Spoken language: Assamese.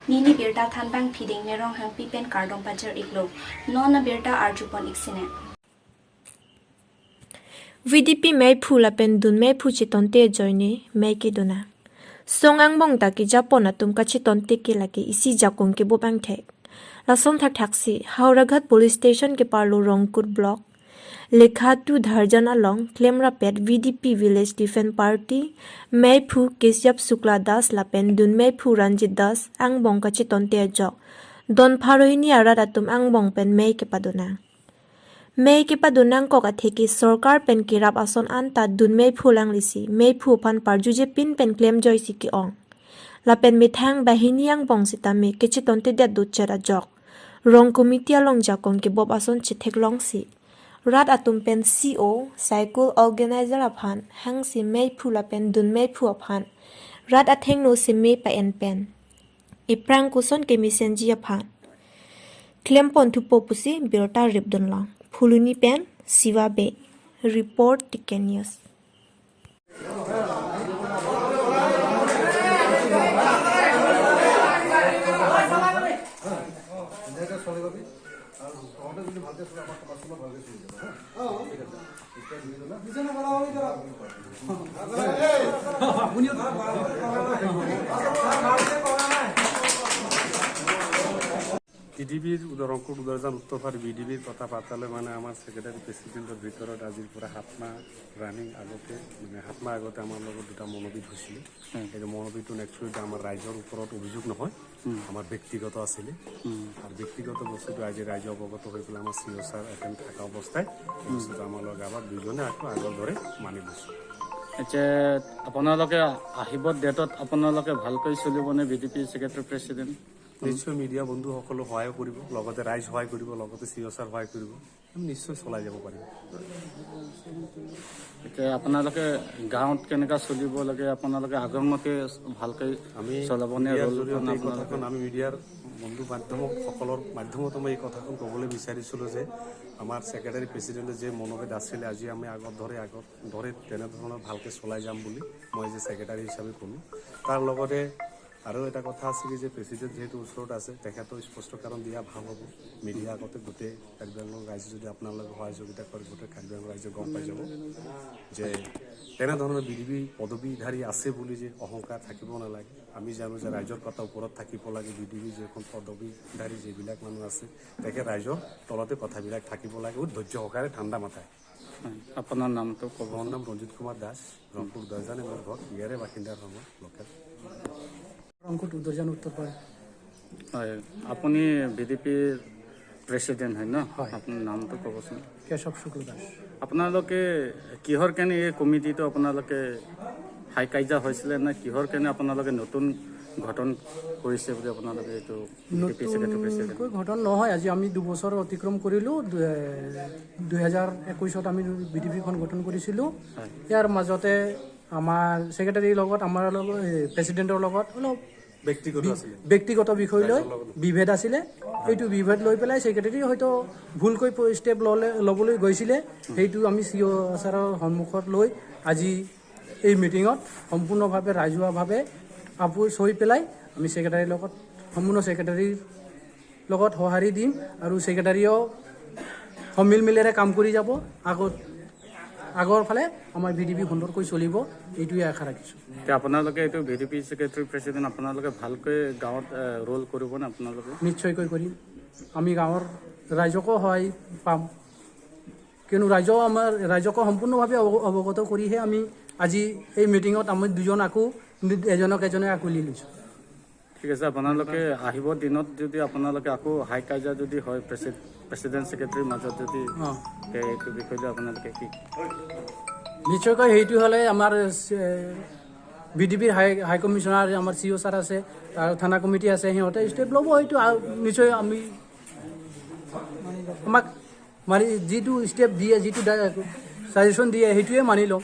Nini birta thanbang phiding nerong hang pipen kardong pajar iklo. Nona birta arjupon iksine. VDP may phula pen dun may phuchi tonte joini may ke duna. Song angbong ta ki japon atum kacheton te ke lagi isi jakong ke bobang thek. Lason thak thaksi Hauraghat police station ke parlo Rongkut block. Lekha to Udharjan along Klemrapet VDP village defense party may phu Kesyap Sukla Das lapen dun may phu Ranjit Das angbong kacheton te ajok. Don pharohini arat atum angbong pen may ke paduna. May ke padunang ko katheki sarkar pen kirap ason anta dun may phulang lisi may phu pan parjuje pin pen claim joy siki ong la pen mithang bahini yang bong sitami kechiton te dat duchera jok rong committee along jakong ke bob ason chithek long si rat atum pen CO cycle organizer aphan hang si may phu la pen dun may phu aphan rat atheng no si may pa en pen iprang kuson ke misenji aphan claim pon thu popusi birota ribdun long Fuluni pen Siva Bay report Tiken News. VDP Rongkut Udharjan Uttarpar VDP কথা পাতালে মানে আমার সেক্রেটারি প্রেসিডেন্টের ভিতৰত আজিৰ পৰা 7 মাহ ৰানিং আগতে মানে 7 মাহ আগতে আমাৰ লগত দুটা মনোবিদ হৈছিল এই মনোবিদটো একচুৱেলি আমাৰ ৰাইজৰ ওপৰত অভিযোগ নহয় আমাৰ ব্যক্তিগত আছিল আৰু ব্যক্তিগত বস্তুটো আজি ৰাইজ অৱগত হৈ পেলাই আমাৰ সিও স্যাৰ এখন থাকা অৱস্থায় আমাৰ লগত আবাৰ দুজনে আকৌ আগৰ দৰে মানি লৈছো আচ্ছা আপোনালোকে আহিব ডেটত আপোনালোকে ভালকৈ চলিবনে ভিডিপি সেক্ৰেটাৰি প্ৰেসিডেন্ট নিশ্চয় মিডিয়া বন্ধুসকলে সহায় কৰিব লগতে ৰাইজ সহায় কৰিব লগতে সিও স্যাৰ সহায় কৰিব আমি নিশ্চয় চলাই যাব পাৰিম এতিয়া আপোনালোকে গাঁৱত কেনেকা চলিব লাগে আপোনালোকে আগৰমতে ভালকৈ আমি চলাবনে আমি মিডিয়াৰ বন্ধু মাধ্যমসকলৰ মাধ্যমত মই এই কথাখন ক'বলৈ বিচাৰিছিলোঁ যে আমাৰ সেক্ৰেটাৰী প্ৰেসিডেন্টে যে মনোবেদ আছিল আজি আমি আগত ধৰে তেনেধৰণৰ ভালকৈ চলাই যাম বুলি মই যে সেক্ৰেটাৰী হিচাপে ক'লোঁ তাৰ লগতে আৰু এটা কথা আছে যে প্ৰেসিডেন্ট যেহেতু ওচৰত আছে তেখেতৰ স্পষ্টীকৰণ দিয়া ভাল হ'ব মিডিয়া আগতে গোটেই কাৰ্বি আংলং ৰাইজে যদি আপোনালোকে সহযোগিতা কৰে গোটেই কাৰ্বি আংলং ৰাইজে গম পাই যাব যে তেনেধৰণৰ বিডিবি পদবীধাৰী আছে বুলি যে অহংকাৰ থাকিব নালাগে আমি জানো যে ৰাইজৰ কথা ওপৰত থাকিব লাগে বিডিবি যিখন পদবীধাৰী যিবিলাক মানুহ আছে তেখেত ৰাইজৰ তলতে কথাবিলাক থাকিব লাগে ধৈৰ্য সহকাৰে ঠাণ্ডা মাথায় আপোনাৰ নামটো ক'ব মোৰ নাম ৰঞ্জিত কুমাৰ দাস ৰংপুৰ উদাৰজান মোৰ ঘৰ ইয়াৰে বাসিন্দাৰ সময় লোকেল Rongkut Udharjan Uttarpar. হয় আপুনি ভিডিপিৰ প্ৰেসিডেন্ট হয় ন আপোনাৰ নামটো ক'বচোন Kesyap Sukla Das. আপোনালোকে কিহৰ কাৰণে এই কমিটিটো আপোনালোকে হাই কাইজা হৈছিলে না কিহৰ কাৰণে আপোনালোকে নতুন গঠন কৰিছে বুলি আপোনালোকে এইটো ভিডিপি সেক্ৰেটাৰি প্ৰেসিডেন্ট নতুনকৈ গঠন নহয় আজি আমি 2 বছৰ অতিক্ৰম কৰিলোঁ 2021ত আমি ভিডিপিখন গঠন কৰিছিলোঁ ইয়াৰ মাজতে আমাৰ সেক্ৰেটাৰীৰ লগত আমাৰ লগত প্ৰেসিডেন্টৰ লগত অলপ ব্যক্তিগত বিষয় লৈ বিভেদ আছিলে এইটো বিভেদ লৈ পেলাই সেক্ৰেটাৰী হয়তো ভুলকৈ ষ্টেপ ল'বলৈ গৈছিলে সেইটো আমি সিও ছাৰৰ সন্মুখত লৈ আজি এই মিটিঙত সম্পূৰ্ণভাৱে ৰাজহুৱাভাৱে আপোচ হৈ পেলাই আমি সেক্ৰেটাৰীৰ লগত সম্পূৰ্ণ সেক্ৰেটাৰীৰ লগত সঁহাৰি দিম আৰু সেক্ৰেটাৰীও সমিল মিলেৰে কাম কৰি যাব আগৰ ফালে আমাৰ ভিডিপি সুন্দৰকৈ চলিব এইটোৱে আশা ৰাখিছোঁ আপোনালোকে এইটো ভিডিপি সেক্ৰেটাৰি প্ৰেসিডেন্ট আপোনালোকে ভালকৈ গাঁৱত ৰোল কৰিবনে আপোনালোকে নিশ্চয়কৈ কৰিম আমি গাঁৱৰ ৰাইজকো সহায় পাম কিয়নো ৰাইজকো সম্পূৰ্ণভাৱে অৱগত কৰিহে আমি আজি এই মিটিঙত আমি দুজন এজনে আকোৱালি লৈছোঁ ঠিক আছে আপোনালোকে আহিব দিনত যদি আপোনালোকে আকৌ হাই কাইজা যদি হয় প্ৰেসিডেন্ট সেক্ৰেটাৰীৰ মাজত যদি এইটো বিষয় লৈ আপোনালোকে কি নিশ্চয়কৈ সেইটো হ'লে আমাৰ ভিডিপিৰ হাই কমিশ্যনাৰ আমাৰ সিও ছাৰ আছে আৰু থানা কমিটি আছে সিহঁতে ষ্টেপ ল'ব সেইটো নিশ্চয় আমি আমাক মানে যিটো ষ্টেপ দিয়ে যিটো ছাজেশ্যন দিয়ে সেইটোৱে মানি লওঁ